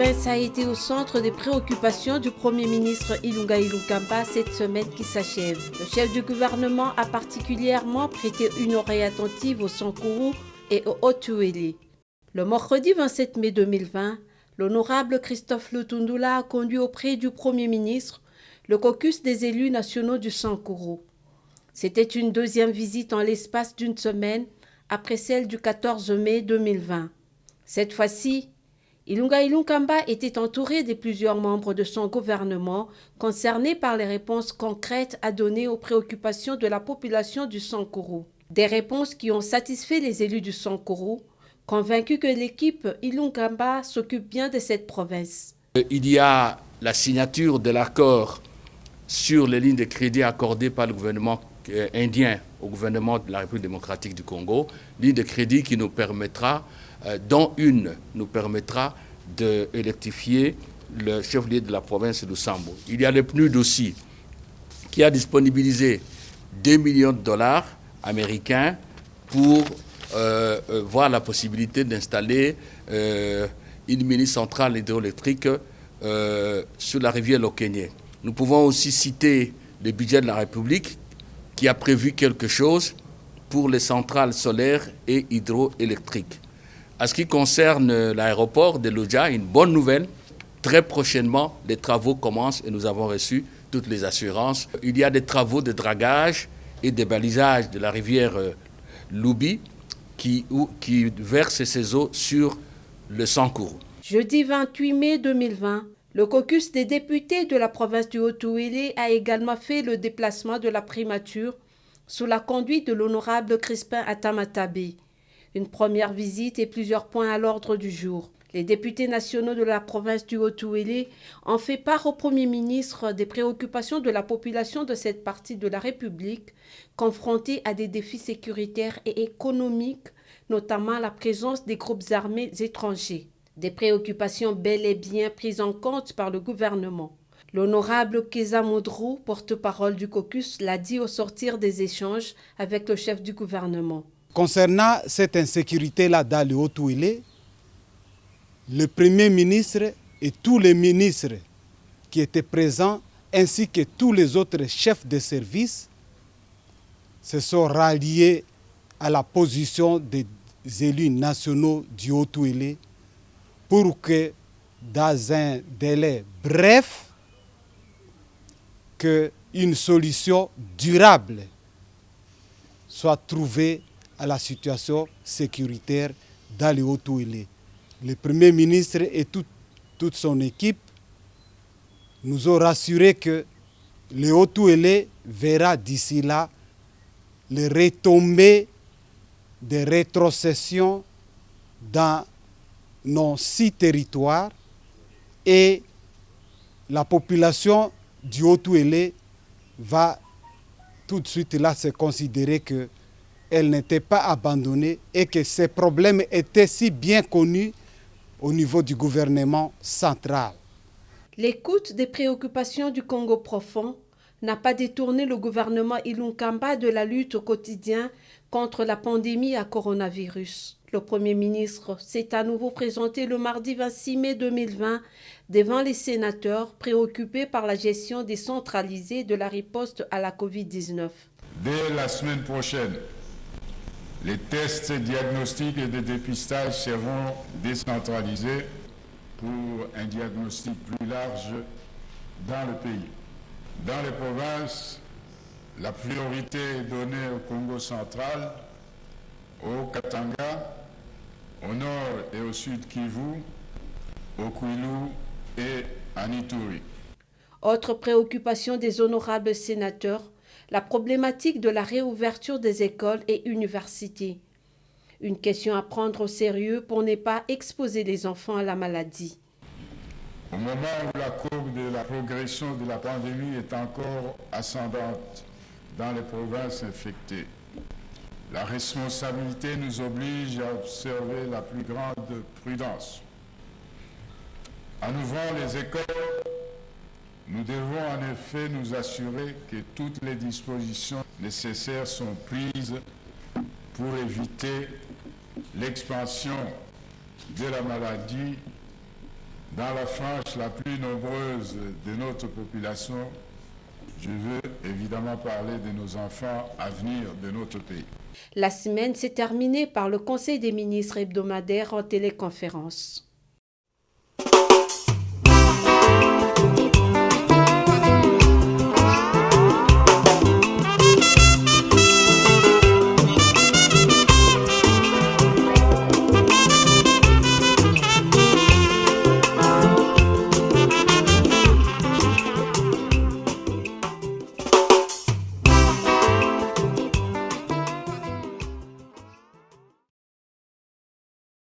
province a été au centre des préoccupations du Premier ministre Ilunga Ilunkamba cette semaine qui s'achève. Le chef du gouvernement a particulièrement prêté une oreille attentive au Sankuru et au Haut-Uélé. Le mercredi 27 mai 2020, l'honorable Christophe Lutundula a conduit auprès du Premier ministre le caucus des élus nationaux du Sankuru. C'était une deuxième visite en l'espace d'une semaine après celle du 14 mai 2020. Cette fois-ci, Ilunga Ilunkamba était entouré de plusieurs membres de son gouvernement concernés par les réponses concrètes à donner aux préoccupations de la population du Sankuru. Des réponses qui ont satisfait les élus du Sankuru, convaincus que l'équipe Ilunkamba s'occupe bien de cette province. Il y a la signature de l'accord sur les lignes de crédit accordées par le gouvernement indien au gouvernement de la République démocratique du Congo, ligne de crédit qui nous permettra, dont une nous permettra d'électrifier le chef-lieu de la province de Sambo. Il y a le PNUD aussi, qui a disponibilisé 2 millions de dollars américains pour voir la possibilité d'installer une mini-centrale hydroélectrique sur la rivière Lokenye. Nous pouvons aussi citer le budget de la République qui a prévu quelque chose pour les centrales solaires et hydroélectriques. En ce qui concerne l'aéroport de Lodja, une bonne nouvelle. Très prochainement, les travaux commencent et nous avons reçu toutes les assurances. Il y a des travaux de dragage et de balisage de la rivière Loubi qui verse ses eaux sur le Sankuru. Jeudi 28 mai 2020, le caucus des députés de la province du Haut-Uélé a également fait le déplacement de la primature sous la conduite de l'honorable Crispin Atamatabe. Une première visite et plusieurs points à l'ordre du jour. Les députés nationaux de la province du Haut-Uélé ont fait part au Premier ministre des préoccupations de la population de cette partie de la République, confrontée à des défis sécuritaires et économiques, notamment la présence des groupes armés étrangers. Des préoccupations bel et bien prises en compte par le gouvernement. L'honorable Keza Modrou, porte-parole du caucus, l'a dit au sortir des échanges avec le chef du gouvernement. Concernant cette insécurité-là dans le Haut-Uélé, le Premier ministre et tous les ministres qui étaient présents, ainsi que tous les autres chefs de service, se sont ralliés à la position des élus nationaux du Haut-Uélé pour que, dans un délai bref, qu'une solution durable soit trouvée à la situation sécuritaire dans le Haut-Uélé. Le Premier ministre et toute son équipe nous ont rassuré que le Haut-Uélé verra d'ici là les retombées des rétrocessions dans nos 6 territoires et la population du Haut-Uélé va tout de suite là se considérer qu'elle n'était pas abandonnée et que ces problèmes étaient si bien connus au niveau du gouvernement central. L'écoute des préoccupations du Congo profond n'a pas détourné le gouvernement Ilunkamba de la lutte au quotidien contre la pandémie à coronavirus. Le Premier ministre s'est à nouveau présenté le mardi 26 mai 2020 devant les sénateurs préoccupés par la gestion décentralisée de la riposte à la Covid-19. Dès la semaine prochaine, les tests diagnostiques et de dépistage seront décentralisés pour un diagnostic plus large dans le pays. Dans les provinces, la priorité est donnée au Congo central, au Katanga, au nord et au sud Kivu, au Kwilu et à Ituri. Autre préoccupation des honorables sénateurs, la problématique de la réouverture des écoles et universités. Une question à prendre au sérieux pour ne pas exposer les enfants à la maladie. Au moment où la courbe de la progression de la pandémie est encore ascendante dans les provinces infectées, la responsabilité nous oblige à observer la plus grande prudence. En ouvrant les écoles, nous devons en effet nous assurer que toutes les dispositions nécessaires sont prises pour éviter l'expansion de la maladie dans la frange la plus nombreuse de notre population, je veux évidemment parler de nos enfants à venir de notre pays. La semaine s'est terminée par le Conseil des ministres hebdomadaire en téléconférence.